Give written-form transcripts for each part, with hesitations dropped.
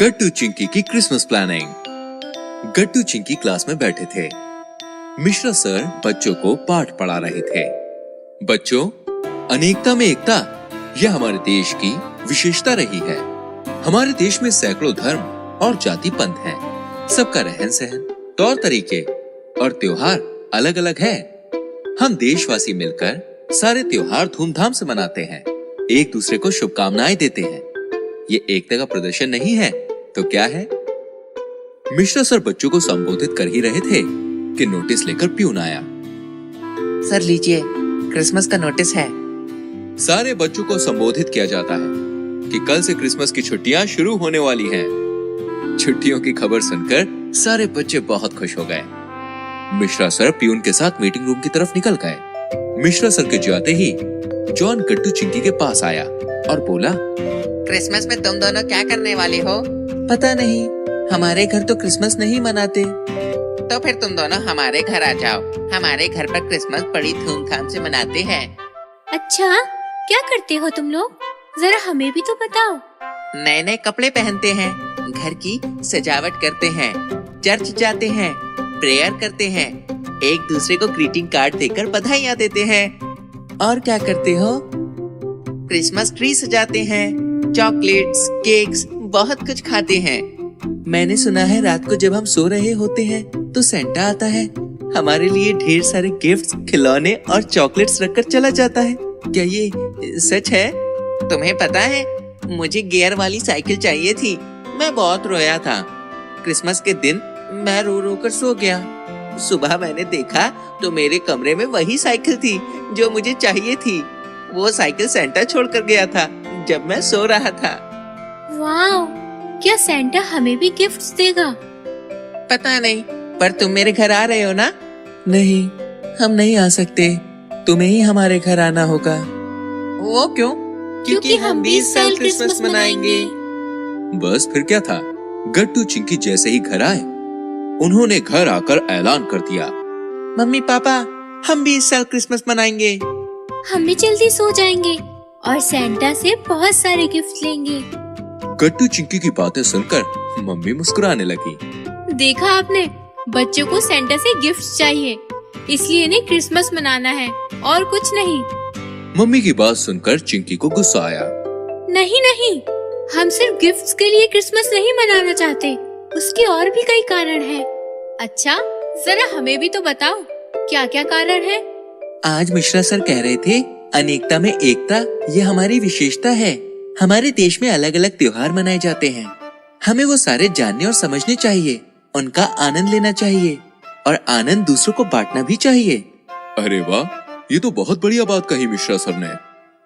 गट्टू चिंकी की Christmas planning. गट्टू Chinki class में बैठे थे। मिश्रा सर बच्चों को पाठ पढ़ा रहे थे। बच्चों, अनेकता में एकता, यह हमारे देश की विशेषता रही है। हमारे देश में सैकड़ों धर्म और जाति पंथ हैं। सबका रहन सहन, तौर तरीके और त्योहार अलग अलग है। हम देशवासी मिलकर सारे त्योहार धूमधाम से मनाते हैं, एक दूसरे को शुभकामनाएं देते हैं। ये एकता का प्रदर्शन नहीं है तो क्या है? मिश्रा सर बच्चों को संबोधित कर ही रहे थे कि नोटिस लेकर प्यून आया। सर लीजिए, क्रिसमस का नोटिस है। सारे बच्चों को संबोधित किया जाता है कि कल से क्रिसमस की छुट्टियां शुरू होने वाली हैं। छुट्टियों की खबर सुनकर सारे बच्चे बहुत खुश हो गए। मिश्रा सर प्यून के साथ मीटिंग रूम की तरफ निकल गए। मिश्रा सर के जाते ही जॉन गट्टू चिंकी के पास आया और बोला, क्रिसमस में तुम दोनों क्या करने वाले हो? पता नहीं, हमारे घर तो क्रिसमस नहीं मनाते। तो फिर तुम दोनों हमारे घर आ जाओ। हमारे घर पर क्रिसमस बड़ी धूमधाम से मनाते हैं। अच्छा, क्या करते हो तुम लोग? जरा हमें भी तो बताओ। नए नए कपड़े पहनते हैं, घर की सजावट करते हैं, चर्च जाते हैं, प्रेयर करते हैं, एक दूसरे को ग्रीटिंग कार्ड देकर बधाइयाँ देते हैं। और क्या करते हो? क्रिसमस ट्री सजाते हैं, चॉकलेट्स, केक्स, बहुत कुछ खाते हैं। मैंने सुना है रात को जब हम सो रहे होते हैं तो सेंटा आता है, हमारे लिए ढेर सारे गिफ्ट्स, खिलौने और चॉकलेट्स रखकर चला जाता है। क्या ये सच है? तुम्हें पता है, मुझे गियर वाली साइकिल चाहिए थी। मैं बहुत रोया था। क्रिसमस के दिन मैं रो रो कर सो गया। सुबह मैंने देखा तो मेरे कमरे में वही साइकिल थी जो मुझे चाहिए थी। वो साइकिल सेंटा छोड़ कर गया था जब मैं सो रहा था। वाव, क्या सेंटा हमें भी गिफ्ट्स देगा? पता नहीं, पर तुम मेरे घर आ रहे हो ना? नहीं, हम नहीं आ सकते। तुम्हें ही हमारे घर आना होगा। वो क्यों? क्योंकि हम 20 साल क्रिसमस मनाएंगे। बस फिर क्या था। गट्टू चिंकी जैसे ही घर आए, उन्होंने घर आकर ऐलान कर दिया, मम्मी पापा, हम 20 साल क्रिसमस मनाएंगे। हम भी जल्दी सो जाएंगे और सेंटा से बहुत सारे गिफ्ट लेंगे। गट्टू चिंकी की बातें सुनकर मम्मी मुस्कुराने लगी। देखा आपने, बच्चों को सेंटा से गिफ्ट चाहिए, इसलिए इन्हें क्रिसमस मनाना है और कुछ नहीं। मम्मी की बात सुनकर चिंकी को गुस्सा आया। नहीं नहीं, हम सिर्फ गिफ्ट्स के लिए क्रिसमस नहीं मनाना चाहते, उसके और भी कई कारण हैं। अच्छा, जरा हमें भी तो बताओ, क्या क्या कारण है? आज मिश्रा सर कह रहे थे, अनेकता में एकता, ये हमारी विशेषता है। हमारे देश में अलग अलग त्योहार मनाए जाते हैं। हमें वो सारे जानने और समझने चाहिए, उनका आनंद लेना चाहिए और आनंद दूसरों को बांटना भी चाहिए। अरे वाह, ये तो बहुत बढ़िया बात कही मिश्रा सर ने।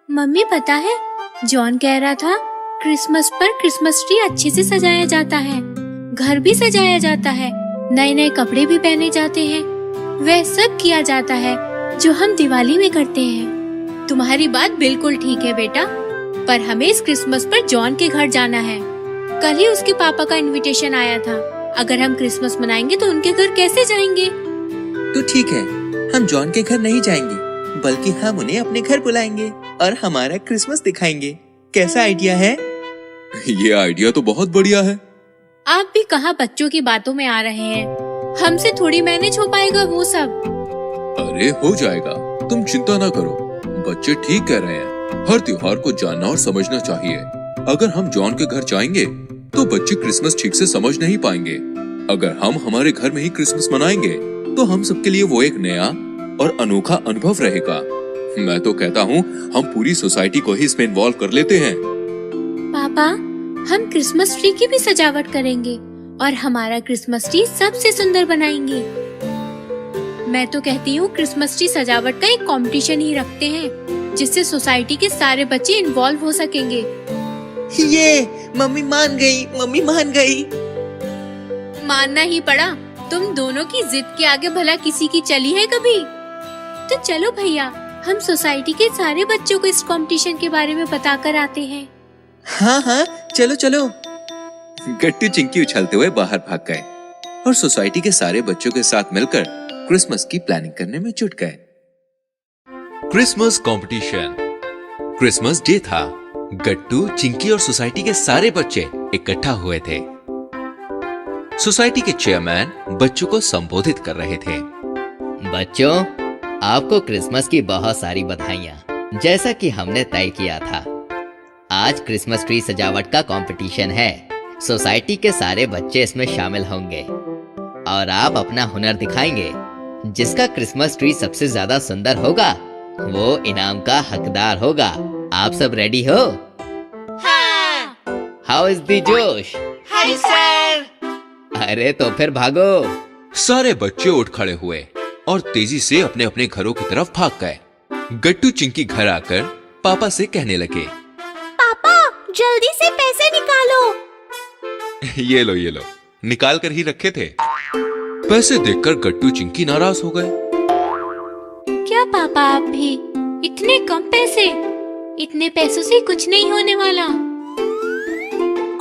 मम्मी पता है, जॉन कह रहा था क्रिसमस पर क्रिसमस ट्री अच्छे से सजाया जाता है, घर भी सजाया जाता है, नए नए कपड़े भी पहने जाते हैं। वह सब किया जाता है जो हम दिवाली में करते हैं। तुम्हारी बात बिल्कुल ठीक है बेटा, पर हमें इस क्रिसमस पर जॉन के घर जाना है। कल ही उसके पापा का इनविटेशन आया था। अगर हम क्रिसमस मनाएंगे तो उनके घर कैसे जाएंगे? तो ठीक है, हम जॉन के घर नहीं जाएंगे, बल्कि हम उन्हें अपने घर बुलाएंगे और हमारा क्रिसमस दिखाएंगे। कैसा आइडिया है? ये आइडिया तो बहुत बढ़िया है। आप भी कहाँ बच्चों की बातों में आ रहे हैं? हमसे थोड़ी मैनेज हो पाएगा वो सब। अरे हो जाएगा, तुम चिंता ना करो। बच्चे ठीक कह रहे हैं, हर त्योहार को जानना और समझना चाहिए। अगर हम जॉन के घर जाएंगे तो बच्चे क्रिसमस ठीक से समझ नहीं पाएंगे। अगर हम हमारे घर में ही क्रिसमस मनाएंगे तो हम सबके लिए वो एक नया और अनोखा अनुभव रहेगा। मैं तो कहता हूँ हम पूरी सोसाइटी को ही इसमें इन्वॉल्व कर लेते हैं। पापा, हम क्रिसमस ट्री की भी सजावट करेंगे और हमारा क्रिसमस ट्री सबसे सुंदर बनाएंगे। मैं तो कहती हूँ क्रिसमस ट्री सजावट का एक कंपटीशन ही रखते हैं, जिससे सोसाइटी के सारे बच्चे इन्वॉल्व हो सकेंगे। ये मम्मी मान गई, मम्मी मान गई। मानना ही पड़ा। तुम दोनों की जिद के आगे भला किसी की चली है कभी? तो चलो भैया, हम सोसाइटी के सारे बच्चों को इस कंपटीशन के बारे में बताकर आते हैं। हाँ हाँ, चलो चलो। गट्टू चिंकी उछलते हुए बाहर भाग गए और सोसाइटी के सारे बच्चों के साथ मिलकर क्रिसमस की प्लानिंग करने में जुट गए। Christmas competition. क्रिसमस डे था गट्टू, चिंकी और सोसाइटी के सारे बच्चे इकट्ठा हुए थे। सोसाइटी के चेयरमैन बच्चों को संबोधित कर रहे थे। बच्चों, आपको क्रिसमस की बहुत सारी बधाइयाँ। जैसा कि हमने तय किया था, आज क्रिसमस ट्री सजावट का कंपटीशन है। सोसाइटी के सारे बच्चे इसमें शामिल होंगे और आप अपना हुनर दिखाएंगे। जिसका क्रिसमस ट्री सबसे ज्यादा सुंदर होगा वो इनाम का हकदार होगा। आप सब रेडी हो? हाँ। हाउ इज द जोश? Hi sir. अरे तो फिर भागो। सारे बच्चे उठ खड़े हुए और तेजी से अपने अपने घरों की तरफ भाग गए। गट्टू चिंकी घर आकर पापा से कहने लगे, पापा जल्दी से पैसे निकालो। ये लो, निकाल कर ही रखे थे। पैसे देखकर गट्टू चिंकी नाराज हो गए। क्या पापा आप भी? इतने कम पैसे? इतने पैसों से कुछ नहीं होने वाला।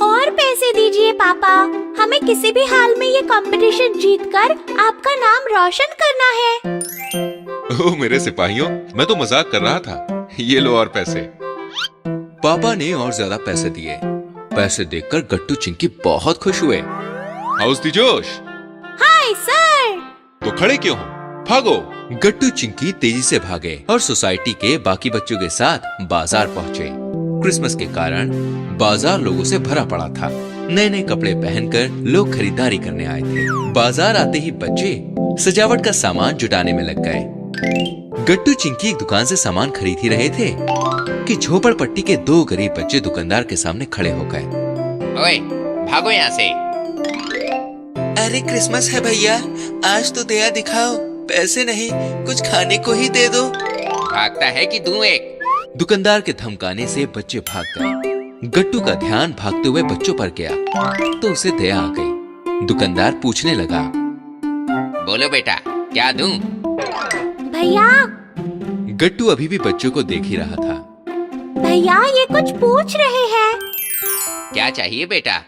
और पैसे दीजिए पापा, हमें किसी भी हाल में ये कंपटीशन जीतकर आपका नाम रोशन करना है। ओह मेरे सिपाहियों, मैं तो मजाक कर रहा था। ये लो और पैसे। पापा ने और ज्यादा पैसे दिए। पैसे देखकर गट्टू चिंकी बहुत खुश हुए। हाउस दी जोश? Hi sir. तो खड़े क्यों हो? भागो। गट्टू चिंकी तेजी से भागे और सोसाइटी के बाकी बच्चों के साथ बाजार पहुँचे। क्रिसमस के कारण बाजार लोगों से भरा पड़ा था। नए नए कपड़े पहनकर लोग खरीदारी करने आए थे। बाजार आते ही बच्चे सजावट का सामान जुटाने में लग गए। गट्टू चिंकी एक दुकान से सामान खरीद ही रहे थे कि झोपड़पट्टी के दो गरीब बच्चे दुकानदार के सामने खड़े हो गए। ओए, भागो यहाँ से। अरे क्रिसमस है भैया, आज तो दया दिखाओ। पैसे नहीं, कुछ खाने को ही दे दो। भागता है कि दूं एक? दुकानदार के धमकाने से बच्चे भाग गए। गट्टू का ध्यान भागते हुए बच्चों पर गया तो उसे दया आ गई। दुकानदार पूछने लगा, बोलो बेटा, क्या दूं? भैया। गट्टू अभी भी बच्चों को देख ही रहा था। भैया ये कुछ पूछ रहे हैं। क्या चाहिए बेटा?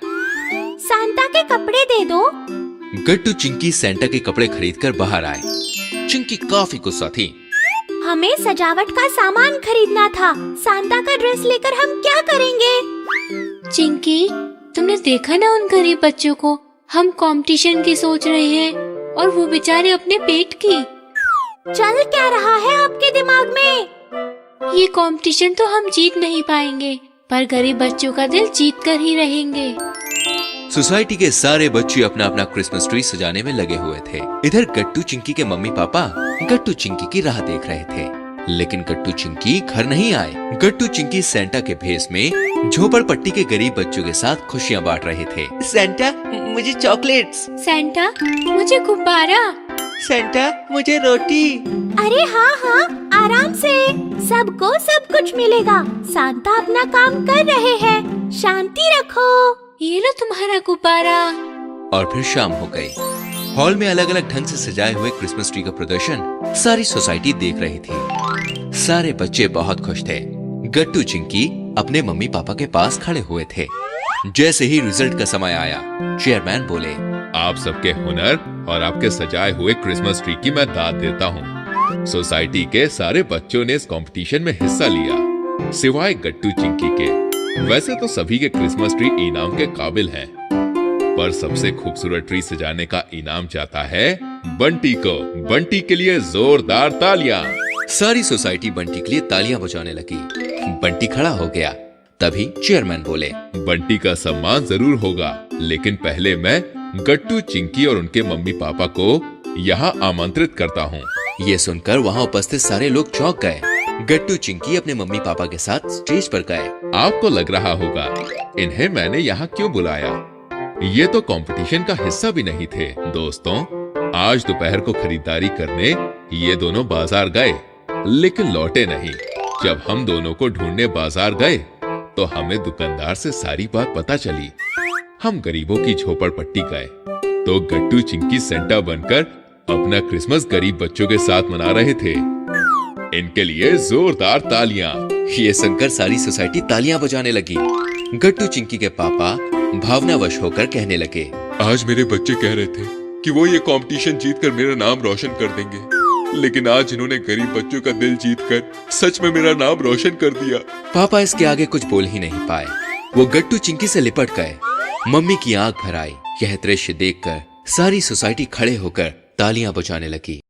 सांता के कपड़े दे दो। गट्टू चिंकी सेंटा के कपड़े खरीदकर बाहर आए। चिंकी काफी गुस्सा थी। हमें सजावट का सामान खरीदना था, सांता का ड्रेस लेकर हम क्या करेंगे? चिंकी, तुमने देखा ना उन गरीब बच्चों को? हम कंपटीशन की सोच रहे हैं और वो बेचारे अपने पेट की। चल क्या रहा है आपके दिमाग में? ये कंपटीशन तो हम जीत नहीं पाएंगे, पर गरीब बच्चों का दिल जीत कर ही रहेंगे। सोसाइटी के सारे बच्चे अपना अपना क्रिसमस ट्री सजाने में लगे हुए थे। इधर गट्टू चिंकी के मम्मी पापा गट्टू चिंकी की राह देख रहे थे, लेकिन गट्टू चिंकी घर नहीं आए। गट्टू चिंकी सेंटा के भेष में झोपड़पट्टी के गरीब बच्चों के साथ खुशियाँ बांट रहे थे। सेंटा, मुझे चॉकलेट्स। सेंटा, मुझे गुब्बारा। सेंटा, मुझे रोटी। अरे हाँ हाँ, आराम से, सबको सब कुछ मिलेगा। सांता अपना काम कर रहे हैं, शांति रखो। ये लो तुम्हारा गुब्बारा। और फिर शाम हो गई। हॉल में अलग अलग ढंग से सजाए हुए क्रिसमस ट्री का प्रदर्शन सारी सोसाइटी देख रही थी। सारे बच्चे बहुत खुश थे। गट्टू चिंकी अपने मम्मी पापा के पास खड़े हुए थे। जैसे ही रिजल्ट का समय आया, चेयरमैन बोले, आप सबके हुनर और आपके सजाए हुए क्रिसमस ट्री की मैं दाद देता हूँ। सोसाइटी के सारे बच्चों ने इस कंपटीशन में हिस्सा लिया, सिवाय गट्टू चिंकी के। वैसे तो सभी के क्रिसमस ट्री इनाम के काबिल हैं, पर सबसे खूबसूरत ट्री सजाने का इनाम जाता है बंटी को। बंटी के लिए जोरदार तालियां। सारी सोसाइटी बंटी के लिए तालियां बजाने लगी। बंटी खड़ा हो गया। तभी चेयरमैन बोले, बंटी का सम्मान जरूर होगा, लेकिन पहले मैं गट्टू चिंकी और उनके मम्मी पापा को यहाँ आमंत्रित करता हूँ। ये सुनकर वहाँ उपस्थित सारे लोग चौंक गए। गट्टू चिंकी अपने मम्मी पापा के साथ स्टेज पर गए। आपको लग रहा होगा इन्हें मैंने यहाँ क्यों बुलाया? ये तो कंपटीशन का हिस्सा भी नहीं थे। दोस्तों, आज दोपहर को खरीदारी करने ये दोनों बाजार गए, लेकिन लौटे नहीं। जब हम दोनों को ढूंढने बाजार गए तो हमें दुकानदार से सारी बात पता चली। हम गरीबों की झोपड़पट्टी गए तो गट्टू चिंकी सेंटा बनकर अपना क्रिसमस गरीब बच्चों के साथ मना रहे थे। इनके लिए जोरदार तालियां। ये सुनकर सारी सोसाइटी तालियां बजाने लगी। गट्टू चिंकी के पापा भावनावश होकर कहने लगे, आज मेरे बच्चे कह रहे थे कि वो ये कंपटीशन जीतकर मेरा नाम रोशन कर देंगे। लेकिन आज इन्होंने गरीब बच्चों का दिल जीतकर सच में मेरा नाम रोशन कर दिया। पापा इसके आगे कुछ बोल ही नहीं पाए। वो गट्टू चिंकी से लिपट गए। मम्मी की आंख भर आई। यह दृश्य देखकर सारी सोसाइटी खड़े होकर तालियां बजाने लगी।